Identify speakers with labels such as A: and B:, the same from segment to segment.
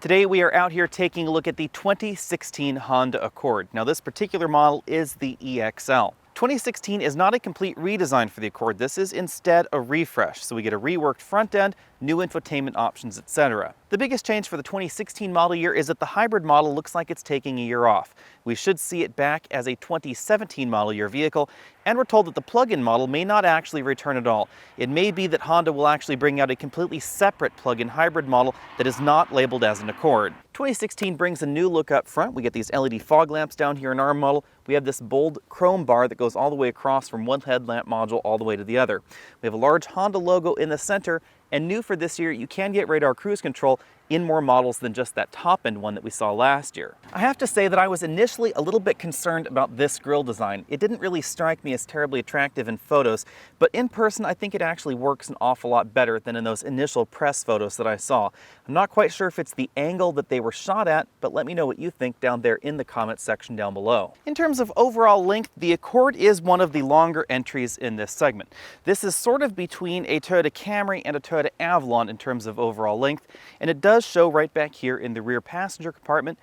A: Today we are out here taking a look at the 2016 Honda Accord. Now this particular model is the EXL. 2016 is not a complete redesign for the Accord. This is instead a refresh. So we get a reworked front end, new infotainment options, etc. The biggest change for the 2016 model year is that the hybrid model looks like it's taking a year off. We should see it back as a 2017 model year vehicle, and we're told that the plug-in model may not actually return at all. It may be that Honda will actually bring out a completely separate plug-in hybrid model that is not labeled as an Accord. 2016 brings a new look up front. We get these LED fog lamps down here in our model. We have this bold chrome bar that goes all the way across from one headlamp module all the way to the other. We have a large Honda logo in the center, and new for this year, you can get radar cruise control in more models than just that top-end one that we saw last year. I have to say that I was initially a little bit concerned about this grille design. It didn't really strike me as terribly attractive in photos, but in person I think it actually works an awful lot better than in those initial press photos that I saw. I'm not quite sure if it's the angle that they were shot at, but let me know what you think down there in the comments section down below. In terms of overall length, the Accord is one of the longer entries in this segment. This is sort of between a Toyota Camry and a Toyota Avalon in terms of overall length, and it does show right back here in the rear passenger compartment,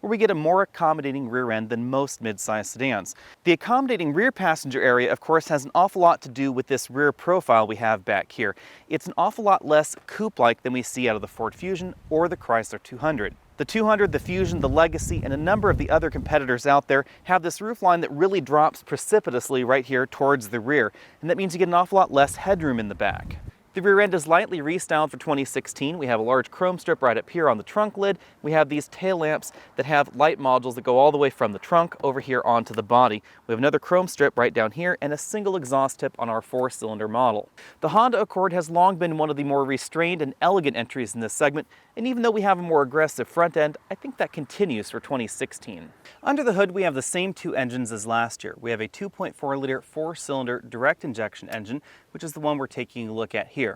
A: where we get a more accommodating rear end than most mid-size sedans. The accommodating rear passenger area, of course, has an awful lot to do with this rear profile we have back here. It's an awful lot less coupe-like than we see out of the Ford Fusion or the Chrysler 200. The 200, the Fusion, the Legacy, and a number of the other competitors out there have this roofline that really drops precipitously right here towards the rear, and that means you get an awful lot less headroom in the back. The rear end is lightly restyled for 2016. We have a large chrome strip right up here on the trunk lid. We have these tail lamps that have light modules that go all the way from the trunk over here onto the body. We have another chrome strip right down here and a single exhaust tip on our 4-cylinder model. The Honda Accord has long been one of the more restrained and elegant entries in this segment, and even though we have a more aggressive front end, I think that continues for 2016. Under the hood, we have the same two engines as last year. We have a 2.4-liter 4-cylinder direct injection engine, which is the one we're taking a look at here.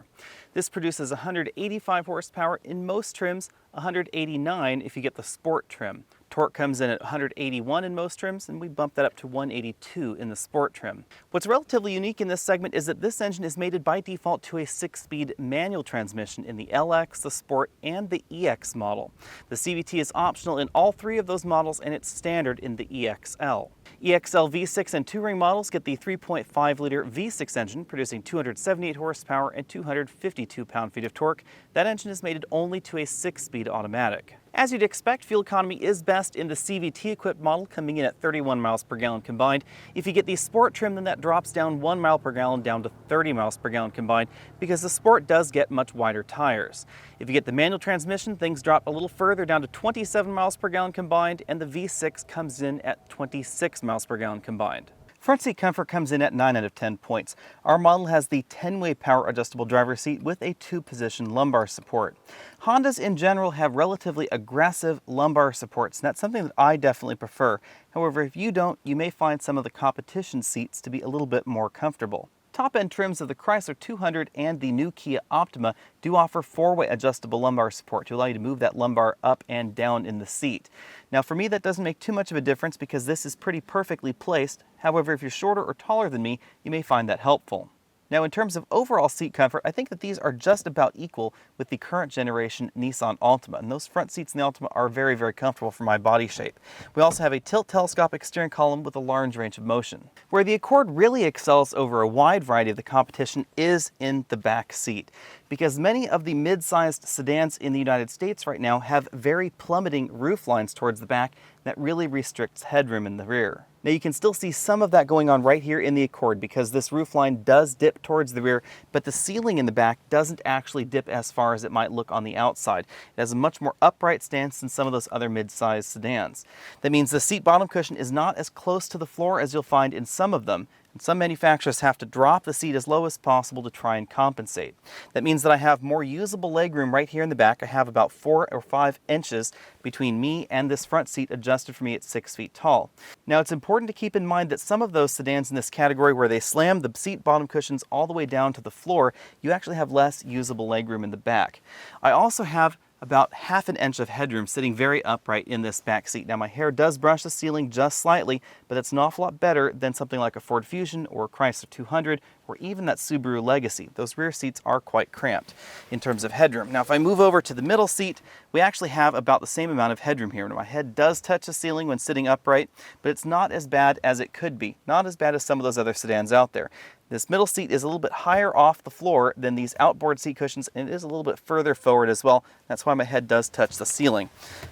A: This produces 185 horsepower in most trims, 189 if you get the sport trim. Torque comes in at 181 in most trims, and we bump that up to 182 in the sport trim. What's relatively unique in this segment is that this engine is mated by default to a 6-speed manual transmission in the LX, the Sport, and the EX model. The CVT is optional in all three of those models, and it's standard in the EXL. EXL V6 and Touring models get the 3.5-liter V6 engine, producing 278 horsepower and 252 pound-feet of torque. That engine is mated only to a 6-speed automatic. As you'd expect, fuel economy is best in the CVT-equipped model, coming in at 31 miles per gallon combined. If you get the Sport trim, then that drops down 1 mile per gallon down to 30 miles per gallon combined, because the Sport does get much wider tires. If you get the manual transmission, things drop a little further down to 27 miles per gallon combined, and the V6 comes in at 26 miles per gallon combined. Front seat comfort comes in at 9 out of 10 points. Our model has the 10-way power adjustable driver's seat with a 2-position lumbar support. Hondas in general have relatively aggressive lumbar supports, and that's something that I definitely prefer. However, if you don't, you may find some of the competition seats to be a little bit more comfortable. Top-end trims of the Chrysler 200 and the new Kia Optima do offer 4-way adjustable lumbar support to allow you to move that lumbar up and down in the seat. Now for me, that doesn't make too much of a difference because this is pretty perfectly placed. However, if you're shorter or taller than me, you may find that helpful. Now in terms of overall seat comfort, I think that these are just about equal with the current generation Nissan Altima, and those front seats in the Altima are very, very comfortable for my body shape. We also have a tilt telescopic steering column with a large range of motion. Where the Accord really excels over a wide variety of the competition is in the back seat, because many of the mid-sized sedans in the United States right now have very plummeting roof lines towards the back that really restricts headroom in the rear. Now you can still see some of that going on right here in the Accord because this roof line does dip towards the rear, but the ceiling in the back doesn't actually dip as far as it might look on the outside. It has a much more upright stance than some of those other mid-sized sedans. That means the seat bottom cushion is not as close to the floor as you'll find in some of them. And some manufacturers have to drop the seat as low as possible to try and compensate. That means that I have more usable legroom right here in the back. I have about 4 or 5 inches between me and this front seat adjusted for me at 6 feet tall. Now it's important to keep in mind that some of those sedans in this category where they slam the seat bottom cushions all the way down to the floor, you actually have less usable legroom in the back. I also have about half an inch of headroom sitting very upright in this back seat. Now my hair does brush the ceiling just slightly, but it's an awful lot better than something like a Ford Fusion or a Chrysler 200 or even that Subaru Legacy. Those rear seats are quite cramped in terms of headroom. Now, if I move over to the middle seat, we actually have about the same amount of headroom here. Now, my head does touch the ceiling when sitting upright, but it's not as bad as it could be. Not as bad as some of those other sedans out there. This middle seat is a little bit higher off the floor than these outboard seat cushions, and it is a little bit further forward as well. That's why my head does touch the ceiling.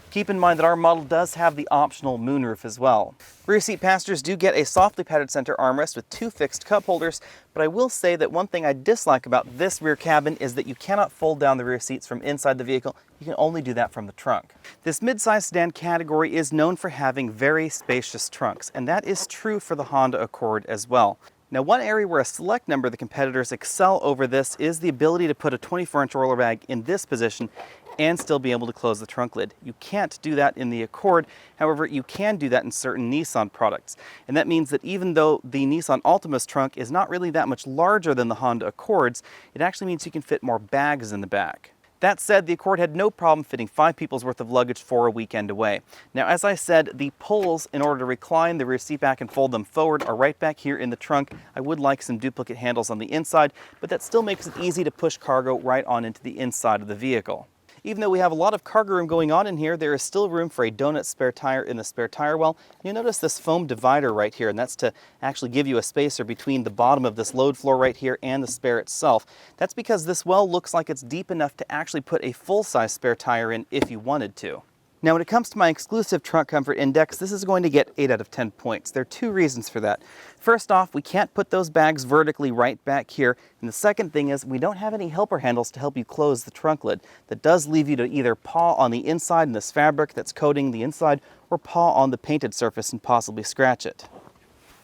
A: Keep in mind that our model does have the optional moonroof as well. Rear seat passengers do get a softly padded center armrest with 2 fixed cup holders, but I will say that one thing I dislike about this rear cabin is that you cannot fold down the rear seats from inside the vehicle. You can only do that from the trunk. This midsize sedan category is known for having very spacious trunks, and that is true for the Honda Accord as well. Now, one area where a select number of the competitors excel over this is the ability to put a 24-inch roller bag in this position and still be able to close the trunk lid. You can't do that in the Accord. However, you can do that in certain Nissan products. And that means that even though the Nissan Altima's trunk is not really that much larger than the Honda Accord's, it actually means you can fit more bags in the back. That said, the Accord had no problem fitting 5 people's worth of luggage for a weekend away. Now, as I said, the pulls in order to recline the rear seat back and fold them forward are right back here in the trunk. I would like some duplicate handles on the inside, but that still makes it easy to push cargo right on into the inside of the vehicle. Even though we have a lot of cargo room going on in here, there is still room for a donut spare tire in the spare tire well. You'll notice this foam divider right here, and that's to actually give you a spacer between the bottom of this load floor right here and the spare itself. That's because this well looks like it's deep enough to actually put a full-size spare tire in if you wanted to. Now, when it comes to my exclusive trunk comfort index, this is going to get 8 out of 10 points. There are 2 reasons for that. First off, we can't put those bags vertically right back here. And the second thing is we don't have any helper handles to help you close the trunk lid. That does leave you to either paw on the inside in this fabric that's coating the inside or paw on the painted surface and possibly scratch it.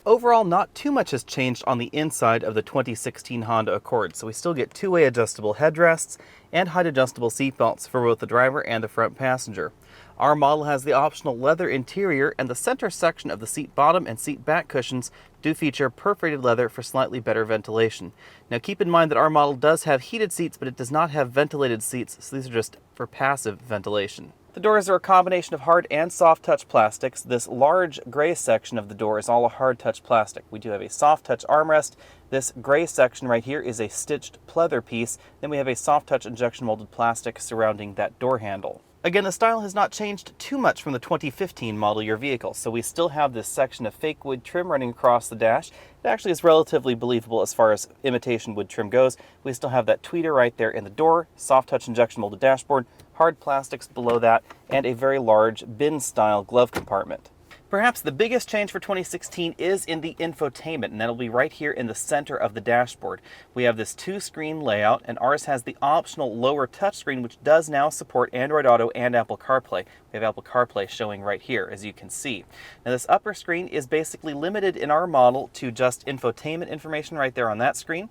A: Overall, not too much has changed on the inside of the 2016 Honda Accord, so we still get 2-way adjustable headrests and height adjustable seat belts for both the driver and the front passenger. Our model has the optional leather interior, and the center section of the seat bottom and seat back cushions do feature perforated leather for slightly better ventilation. Now, keep in mind that our model does have heated seats, but it does not have ventilated seats, so these are just for passive ventilation. The doors are a combination of hard and soft touch plastics. This large gray section of the door is all a hard touch plastic. We do have a soft touch armrest. This gray section right here is a stitched pleather piece. Then we have a soft touch injection molded plastic surrounding that door handle. Again, the style has not changed too much from the 2015 model year vehicle, so we still have this section of fake wood trim running across the dash. It actually is relatively believable as far as imitation wood trim goes. We still have that tweeter right there in the door, soft touch injection molded dashboard, hard plastics below that, and a very large bin-style glove compartment. Perhaps the biggest change for 2016 is in the infotainment, and that'll be right here in the center of the dashboard. We have this 2-screen layout, and ours has the optional lower touchscreen, which does now support Android Auto and Apple CarPlay. We have Apple CarPlay showing right here, as you can see. Now, this upper screen is basically limited in our model to just infotainment information right there on that screen.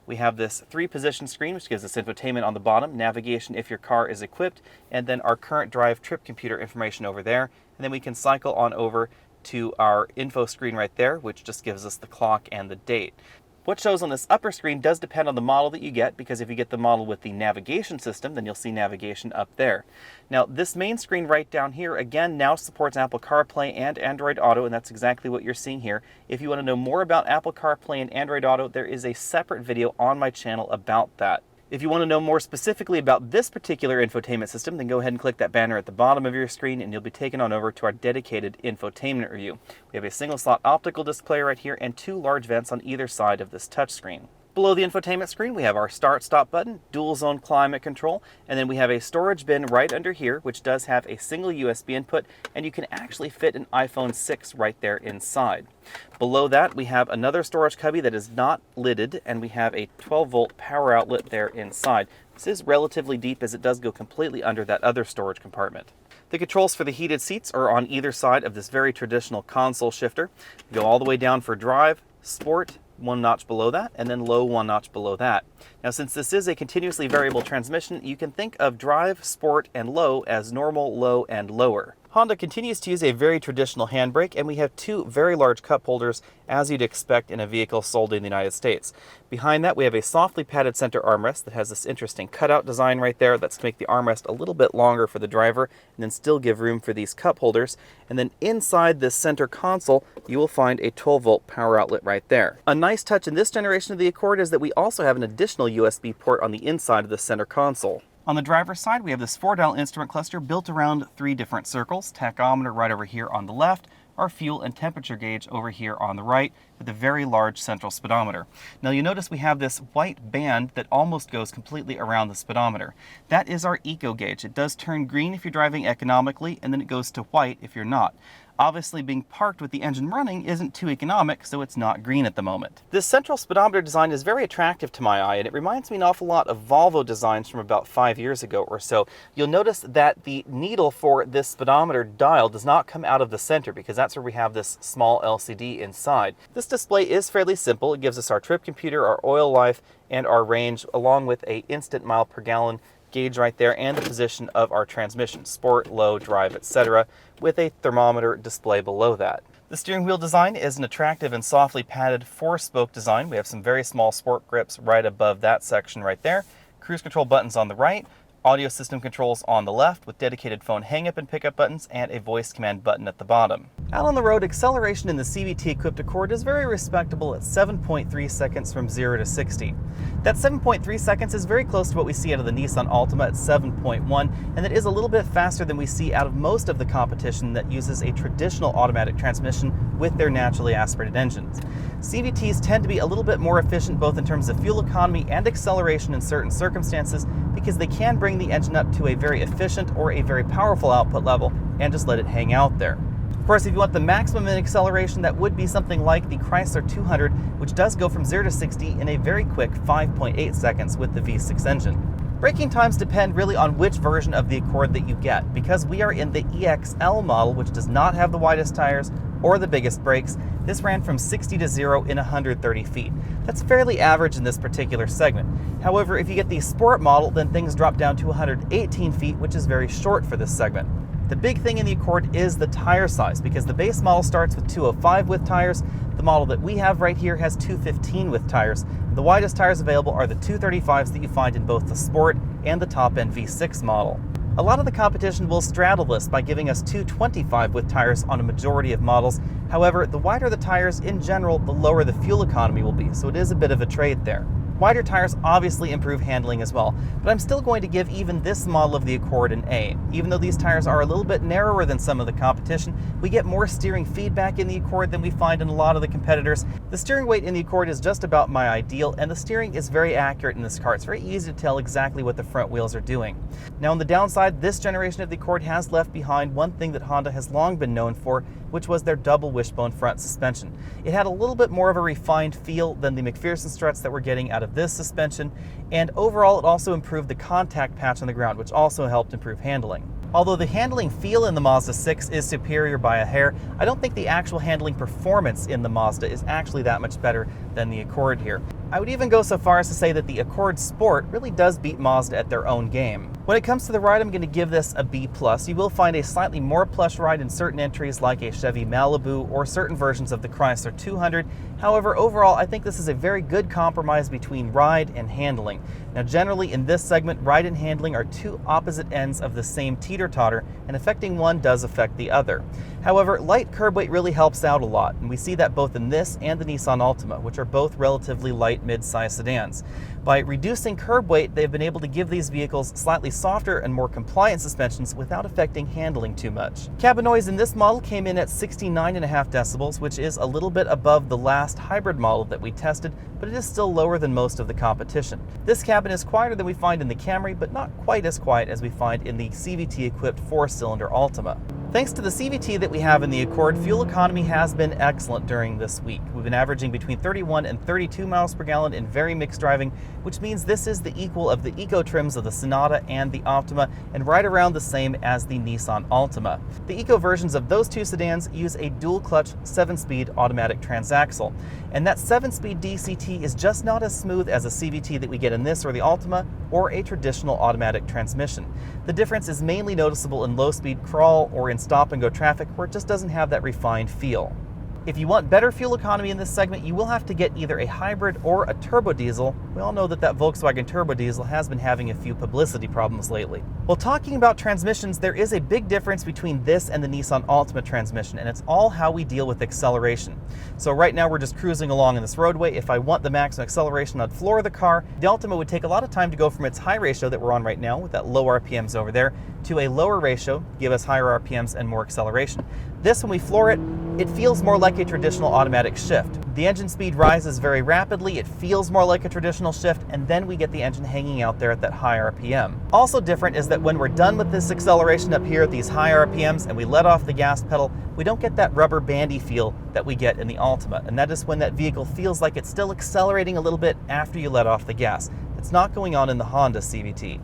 A: We have this 3-position screen, which gives us infotainment on the bottom, navigation if your car is equipped, and then our current drive trip computer information over there. And then we can cycle on over to our info screen right there, which just gives us the clock and the date. What shows on this upper screen does depend on the model that you get, because if you get the model with the navigation system, then you'll see navigation up there. Now, this main screen right down here, again, now supports Apple CarPlay and Android Auto, and that's exactly what you're seeing here. If you want to know more about Apple CarPlay and Android Auto, there is a separate video on my channel about that. If you want to know more specifically about this particular infotainment system, then go ahead and click that banner at the bottom of your screen and you'll be taken on over to our dedicated infotainment review. We have a single slot optical display right here and 2 large vents on either side of this touchscreen. Below the infotainment screen, we have our start-stop button, dual zone climate control, and then we have a storage bin right under here, which does have a single USB input, and you can actually fit an iPhone 6 right there inside. Below that, we have another storage cubby that is not lidded, and we have a 12-volt power outlet there inside. This is relatively deep as it does go completely under that other storage compartment. The controls for the heated seats are on either side of this very traditional console shifter. Go all the way down for drive, sport, 1 notch below that, and then low 1 notch below that. Now, since this is a continuously variable transmission, you can think of drive, sport, and low as normal, low, and lower. Honda continues to use a very traditional handbrake, and we have two very large cup holders, as you'd expect in a vehicle sold in the United States. Behind that, we have a softly padded center armrest that has this interesting cutout design right there that's to make the armrest a little bit longer for the driver and then still give room for these cup holders. And then inside this center console, you will find a 12-volt power outlet right there. A nice touch in this generation of the Accord is that we also have an additional USB port on the inside of the center console. On the driver's side, we have this 4-dial instrument cluster built around 3 different circles. Tachometer right over here on the left, our fuel and temperature gauge over here on the right, with a very large central speedometer. Now you notice we have this white band that almost goes completely around the speedometer. That is our eco gauge. It does turn green if you're driving economically, and then it goes to white if you're not. Obviously, being parked with the engine running isn't too economic, so it's not green at the moment. This central speedometer design is very attractive to my eye, and it reminds me an awful lot of Volvo designs from about 5 years ago or so. You'll notice that the needle for this speedometer dial does not come out of the center, because that's where we have this small LCD inside. This display is fairly simple. It gives us our trip computer, our oil life, and our range, along with an instant mile per gallon gauge right there, and the position of our transmission, sport, low, drive, etc., with a thermometer display below that. The steering wheel design is an attractive and softly padded 4-spoke design. We have some very small sport grips right above that section right there, cruise control buttons on the right, audio system controls on the left with dedicated phone hang-up and pickup buttons, and a voice command button at the bottom. Out on the road, acceleration in the CVT-equipped Accord is very respectable at 7.3 seconds from 0 to 60. That 7.3 seconds is very close to what we see out of the Nissan Altima at 7.1, and it is a little bit faster than we see out of most of the competition that uses a traditional automatic transmission with their naturally aspirated engines. CVTs tend to be a little bit more efficient both in terms of fuel economy and acceleration in certain circumstances, because they can bring the engine up to a very efficient or a very powerful output level and just let it hang out there. Of course, if you want the maximum in acceleration, that would be something like the Chrysler 200, which does go from 0 to 60 in a very quick 5.8 seconds with the V6 engine. Braking times depend really on which version of the Accord that you get. Because we are in the EXL model, which does not have the widest tires or the biggest brakes, this ran from 60 to 0 in 130 feet. That's fairly average in this particular segment. However, if you get the Sport model, then things drop down to 118 feet, which is very short for this segment. The big thing in the Accord is the tire size, because the base model starts with 205 width tires. The model that we have right here has 215 width tires. The widest tires available are the 235s that you find in both the Sport and the top-end V6 model. A lot of the competition will straddle this by giving us 225 width tires on a majority of models. However, the wider the tires in general, the lower the fuel economy will be, so it is a bit of a trade there. Wider tires obviously improve handling as well, but I'm still going to give even this model of the Accord an A. Even though these tires are a little bit narrower than some of the competition, we get more steering feedback in the Accord than we find in a lot of the competitors. The steering weight in the Accord is just about my ideal, and the steering is very accurate in this car. It's very easy to tell exactly what the front wheels are doing. Now on the downside, this generation of the Accord has left behind one thing that Honda has long been known for, which was their double wishbone front suspension. It had a little bit more of a refined feel than the McPherson struts that we're getting out of this suspension, and overall it also improved the contact patch on the ground, which also helped improve handling. Although the handling feel in the Mazda 6 is superior by a hair, I don't think the actual handling performance in the Mazda is actually that much better than the Accord here. I would even go so far as to say that the Accord Sport really does beat Mazda at their own game. When it comes to the ride, I'm going to give this a B+. You will find a slightly more plush ride in certain entries like a Chevy Malibu or certain versions of the Chrysler 200. However, overall, I think this is a very good compromise between ride and handling. Now, generally in this segment, ride and handling are two opposite ends of the same teeter-totter, and affecting one does affect the other. However, light curb weight really helps out a lot, and we see that both in this and the Nissan Altima, which are both relatively light mid-size sedans. By reducing curb weight, they've been able to give these vehicles slightly softer and more compliant suspensions without affecting handling too much. Cabin noise in this model came in at 69.5 decibels, which is a little bit above the last hybrid model that we tested, but it is still lower than most of the competition. This cabin is quieter than we find in the Camry, but not quite as quiet as we find in the CVT-equipped 4-cylinder Altima. Thanks to the CVT that we have in the Accord, fuel economy has been excellent during this week. We've been averaging between 31 and 32 miles per gallon in very mixed driving, which means this is the equal of the eco trims of the Sonata and the Optima, and right around the same as the Nissan Altima. The eco versions of those two sedans use a dual-clutch 7-speed automatic transaxle, and that 7-speed DCT is just not as smooth as a CVT that we get in this or the Altima, or a traditional automatic transmission. The difference is mainly noticeable in low-speed crawl or in stop-and-go traffic where it just doesn't have that refined feel. If you want better fuel economy in this segment, you will have to get either a hybrid or a turbo diesel. We all know that Volkswagen turbo diesel has been having a few publicity problems lately. Well, talking about transmissions, there is a big difference between this and the Nissan Altima transmission, and it's all how we deal with acceleration. So right now we're just cruising along in this roadway. If I want the maximum acceleration, I'd floor the car. The Altima would take a lot of time to go from its high ratio that we're on right now with that low RPMs over there to a lower ratio, give us higher RPMs and more acceleration. This, when we floor it, it feels more like a traditional automatic shift. The engine speed rises very rapidly, it feels more like a traditional shift, and then we get the engine hanging out there at that high RPM. Also different is that when we're done with this acceleration up here at these high RPMs and we let off the gas pedal, we don't get that rubber bandy feel that we get in the Altima, and that is when that vehicle feels like it's still accelerating a little bit after you let off the gas. It's not going on in the Honda CVT.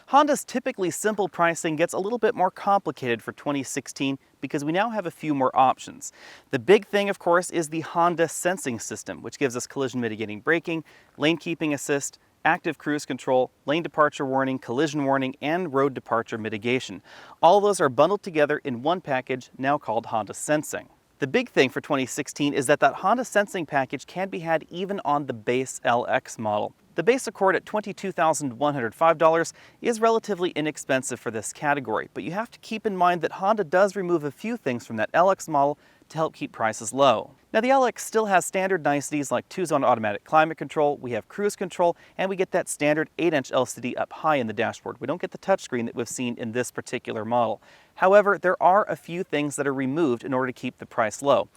A: Honda's typically simple pricing gets a little bit more complicated for 2016 because we now have a few more options. The big thing, of course, is the HondaSensing system, which gives us collision mitigating braking, lane keeping assist, active cruise control, lane departure warning, collision warning, and road departure mitigation. All those are bundled together in one package now called HondaSensing. The big thing for 2016 is that HondaSensing package can be had even on the base LX model. The base Accord at $22,105 is relatively inexpensive for this category, but you have to keep in mind that Honda does remove a few things from that LX model to help keep prices low. Now the LX still has standard niceties like 2-zone automatic climate control, we have cruise control, and we get that standard 8-inch LCD up high in the dashboard. We don't get the touchscreen that we've seen in this particular model. However, there are a few things that are removed in order to keep the price low.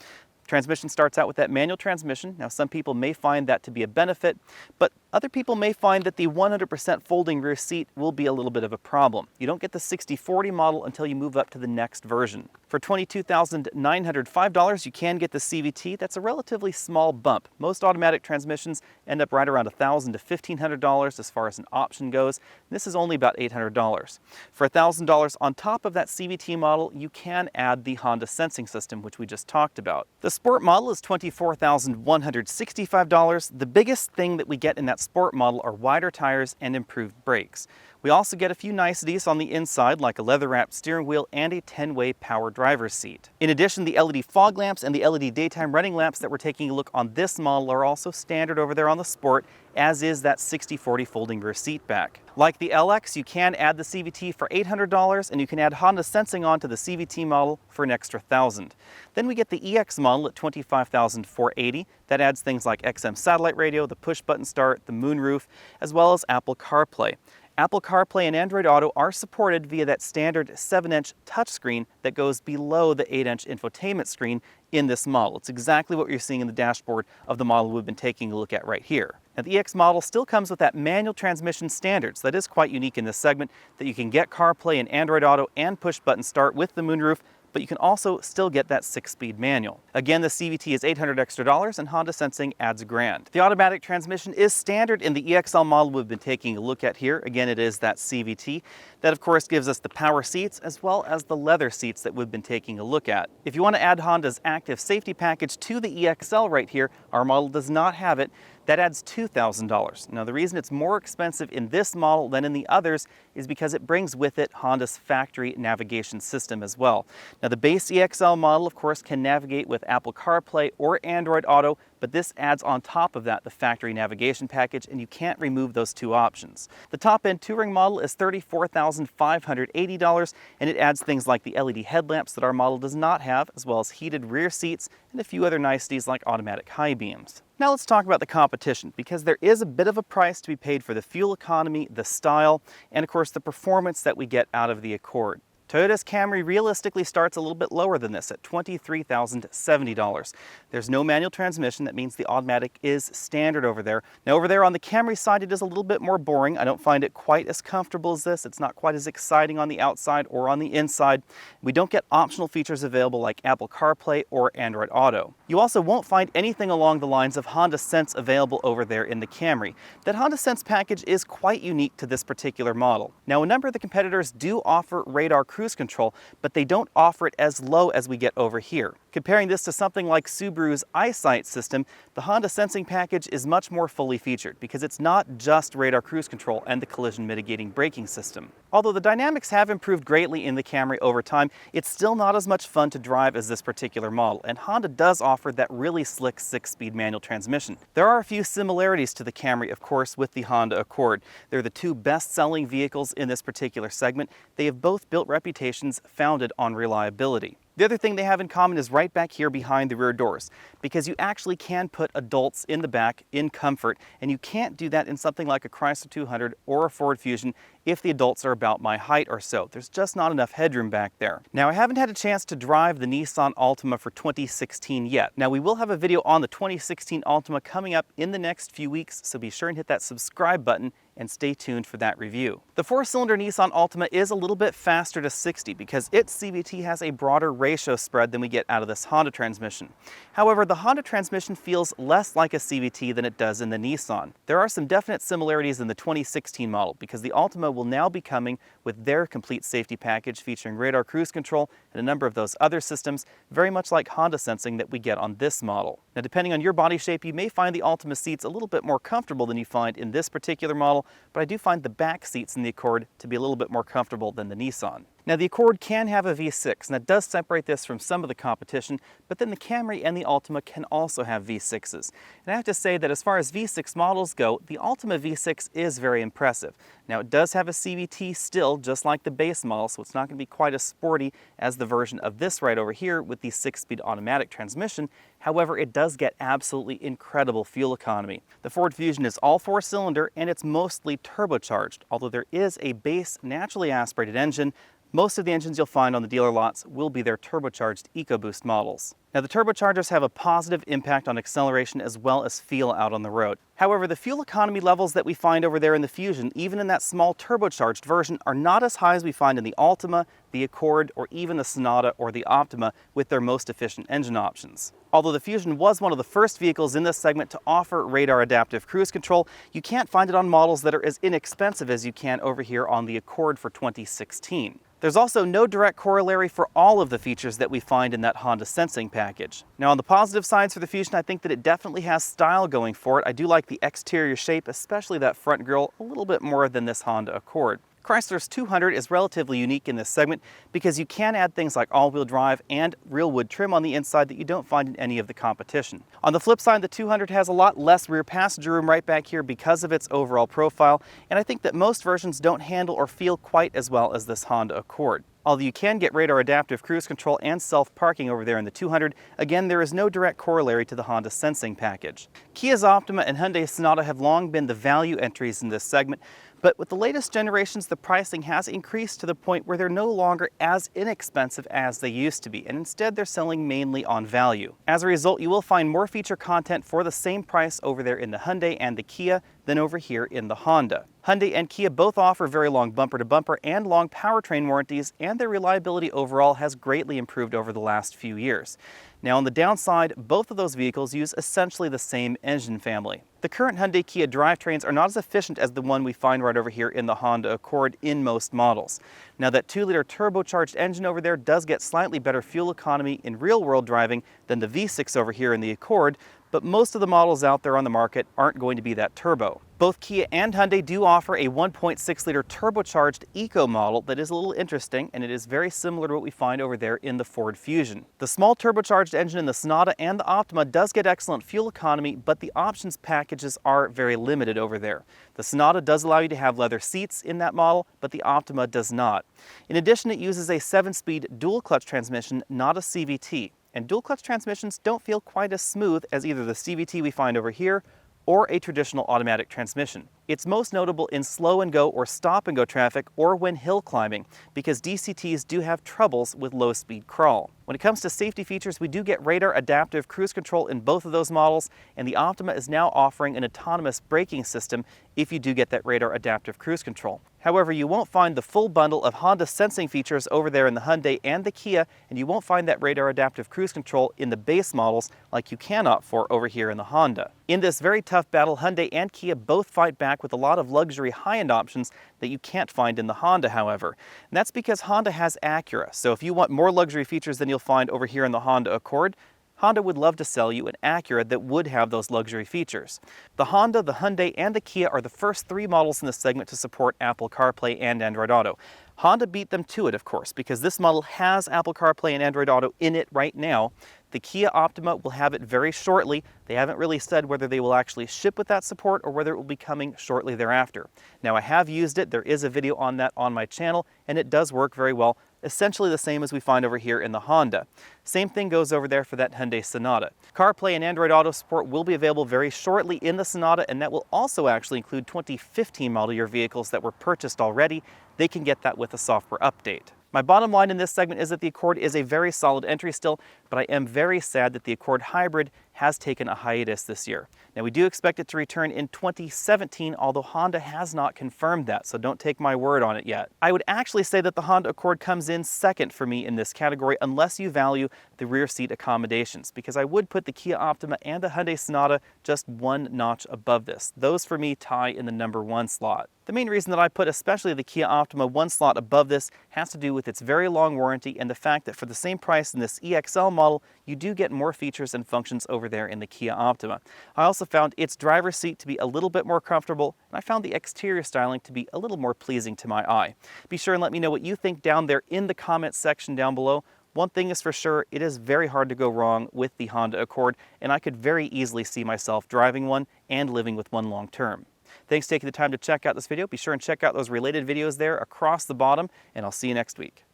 A: Transmission starts out with that manual transmission. Now some people may find that to be a benefit, but other people may find that the 100% folding rear seat will be a little bit of a problem. You don't get the 60/40 model until you move up to the next version. For $22,905, you can get the CVT. That's a relatively small bump. Most automatic transmissions end up right around $1,000 to $1,500 as far as an option goes. This is only about $800. For $1,000 on top of that CVT model, you can add the HondaSensing system, which we just talked about. The Sport model is $24,165. The biggest thing that we get in that Sport model are wider tires and improved brakes. We also get a few niceties on the inside, like a leather-wrapped steering wheel and a 10-way power driver's seat. In addition, the LED fog lamps and the LED daytime running lamps that we're taking a look on this model are also standard over there on the Sport, as is that 60/40 folding rear seat back. Like the LX, you can add the CVT for $800, and you can add HondaSensing onto the CVT model for an extra $1,000. Then we get the EX model at $25,480. That adds things like XM satellite radio, the push-button start, the moonroof, as well as Apple CarPlay. Apple CarPlay and Android Auto are supported via that standard 7-inch touchscreen that goes below the 8-inch infotainment screen in this model. It's exactly what you're seeing in the dashboard of the model we've been taking a look at right here. Now the EX model still comes with that manual transmission standard, so that is quite unique in this segment, that you can get CarPlay and Android Auto and push-button start with the moonroof, but you can also still get that 6-speed manual. Again, the CVT is $800 extra, and HondaSensing adds $1,000. The automatic transmission is standard in the EXL model we've been taking a look at here. Again, it is that CVT. That, of course, gives us the power seats as well as the leather seats that we've been taking a look at. If you want to add Honda's active safety package to the EXL right here, our model does not have it. That adds $2,000. Now the reason it's more expensive in this model than in the others is because it brings with it Honda's factory navigation system as well. Now the base EXL model, of course, can navigate with Apple CarPlay or Android Auto, but this adds on top of that the factory navigation package, and you can't remove those two options. The top-end Touring model is $34,580, and it adds things like the LED headlamps that our model does not have, as well as heated rear seats and a few other niceties like automatic high beams. Now let's talk about the competition, because there is a bit of a price to be paid for the fuel economy, the style, and of course the performance that we get out of the Accord. Toyota's Camry realistically starts a little bit lower than this at $23,070. There's no manual transmission. That means the automatic is standard over there. Now over there on the Camry side, it is a little bit more boring. I don't find it quite as comfortable as this. It's not quite as exciting on the outside or on the inside. We don't get optional features available like Apple CarPlay or Android Auto. You also won't find anything along the lines of Honda Sense available over there in the Camry. That Honda Sense package is quite unique to this particular model. Now a number of the competitors do offer radar cruise cruise control, but they don't offer it as low as we get over here. Comparing this to something like Subaru's EyeSight system, the HondaSensing package is much more fully featured because it's not just radar cruise control and the collision mitigating braking system. Although the dynamics have improved greatly in the Camry over time, it's still not as much fun to drive as this particular model, and Honda does offer that really slick 6-speed manual transmission. There are a few similarities to the Camry, of course, with the Honda Accord. They're the two best-selling vehicles in this particular segment. They have both built reputations founded on reliability. The other thing they have in common is right back here behind the rear doors, because you actually can put adults in the back in comfort, and you can't do that in something like a Chrysler 200 or a Ford Fusion if the adults are about my height or so. There's just not enough headroom back there. Now, I haven't had a chance to drive the Nissan Altima for 2016 yet. Now, we will have a video on the 2016 Altima coming up in the next few weeks, so be sure and hit that subscribe button and stay tuned for that review. The 4-cylinder Nissan Altima is a little bit faster to 60 because its CVT has a broader ratio spread than we get out of this Honda transmission. However, the Honda transmission feels less like a CVT than it does in the Nissan. There are some definite similarities in the 2016 model because the Altima will now be coming with their complete safety package featuring radar cruise control and a number of those other systems, very much like HondaSensing that we get on this model. Now, depending on your body shape, you may find the Altima seats a little bit more comfortable than you find in this particular model, but I do find the back seats in the Accord to be a little bit more comfortable than the Nissan. Now, the Accord can have a V6, and that does separate this from some of the competition, but then the Camry and the Altima can also have V6s. And I have to say that as far as V6 models go, the Altima V6 is very impressive. Now, it does have a CVT still, just like the base model, so it's not going to be quite as sporty as the version of this right over here with the 6-speed automatic transmission. However, it does get absolutely incredible fuel economy. The Ford Fusion is all 4-cylinder, and it's mostly turbocharged, although there is a base naturally aspirated engine. Most of the engines you'll find on the dealer lots will be their turbocharged EcoBoost models. Now, the turbochargers have a positive impact on acceleration as well as feel out on the road. However, the fuel economy levels that we find over there in the Fusion, even in that small turbocharged version, are not as high as we find in the Altima, the Accord, or even the Sonata or the Optima with their most efficient engine options. Although the Fusion was one of the first vehicles in this segment to offer radar adaptive cruise control, you can't find it on models that are as inexpensive as you can over here on the Accord for 2016. There's also no direct corollary for all of the features that we find in that HondaSensing package. Now, on the positive sides for the Fusion, I think that it definitely has style going for it. I do like the exterior shape, especially that front grille, a little bit more than this Honda Accord. Chrysler's 200 is relatively unique in this segment because you can add things like all-wheel drive and real wood trim on the inside that you don't find in any of the competition. On the flip side, the 200 has a lot less rear passenger room right back here because of its overall profile, and I think that most versions don't handle or feel quite as well as this Honda Accord. Although you can get radar adaptive cruise control and self-parking over there in the 200, again, there is no direct corollary to the HondaSensing package. Kia's Optima and Hyundai Sonata have long been the value entries in this segment, but with the latest generations, the pricing has increased to the point where they're no longer as inexpensive as they used to be, and instead they're selling mainly on value. As a result, you will find more feature content for the same price over there in the Hyundai and the Kia than over here in the Honda. Hyundai and Kia both offer very long bumper-to-bumper and long powertrain warranties, and their reliability overall has greatly improved over the last few years. Now, on the downside, both of those vehicles use essentially the same engine family. The current Hyundai Kia drivetrains are not as efficient as the one we find right over here in the Honda Accord in most models. Now, that 2-liter turbocharged engine over there does get slightly better fuel economy in real-world driving than the V6 over here in the Accord, but most of the models out there on the market aren't going to be that turbo. Both Kia and Hyundai do offer a 1.6-liter turbocharged Eco model that is a little interesting, and it is very similar to what we find over there in the Ford Fusion. The small turbocharged engine in the Sonata and the Optima does get excellent fuel economy, but the options packages are very limited over there. The Sonata does allow you to have leather seats in that model, but the Optima does not. In addition, it uses a 7-speed dual-clutch transmission, not a CVT. And dual-clutch transmissions don't feel quite as smooth as either the CVT we find over here or a traditional automatic transmission. It's most notable in slow-and-go or stop-and-go traffic or when hill climbing, because DCTs do have troubles with low-speed crawl. When it comes to safety features, we do get radar adaptive cruise control in both of those models, and the Optima is now offering an autonomous braking system if you do get that radar adaptive cruise control. However, you won't find the full bundle of HondaSensing features over there in the Hyundai and the Kia, and you won't find that radar adaptive cruise control in the base models like you can opt for over here in the Honda. In this very tough battle, Hyundai and Kia both fight back with a lot of luxury high-end options that you can't find in the Honda, however. And that's because Honda has Acura, so if you want more luxury features than you'll find over here in the Honda Accord, Honda would love to sell you an Acura that would have those luxury features. The Honda, the Hyundai, and the Kia are the first 3 models in this segment to support Apple CarPlay and Android Auto. Honda beat them to it, of course, because this model has Apple CarPlay and Android Auto in it right now. The Kia Optima will have it very shortly. They haven't really said whether they will actually ship with that support or whether it will be coming shortly thereafter. Now, I have used it. There is a video on that on my channel, and it does work very well. Essentially the same as we find over here in the Honda. Same thing goes over there for that Hyundai Sonata. CarPlay and Android Auto support will be available very shortly in the Sonata, and that will also actually include 2015 model year vehicles that were purchased already. They can get that with a software update. My bottom line in this segment is that the Accord is a very solid entry still, but I am very sad that the Accord Hybrid has taken a hiatus this year. Now, we do expect it to return in 2017, although Honda has not confirmed that, so don't take my word on it yet. I would actually say that the Honda Accord comes in second for me in this category unless you value the rear seat accommodations, because I would put the Kia Optima and the Hyundai Sonata just one notch above this. Those for me tie in the number 1 slot. The main reason that I put especially the Kia Optima 1 slot above this has to do with its very long warranty and the fact that for the same price in this EXL model, you do get more features and functions over there in the Kia Optima. I also found its driver's seat to be a little bit more comfortable, and I found the exterior styling to be a little more pleasing to my eye. Be sure and let me know what you think down there in the comments section down below. One thing is for sure, it is very hard to go wrong with the Honda Accord, and I could very easily see myself driving one and living with one long term. Thanks for taking the time to check out this video. Be sure and check out those related videos there across the bottom, and I'll see you next week.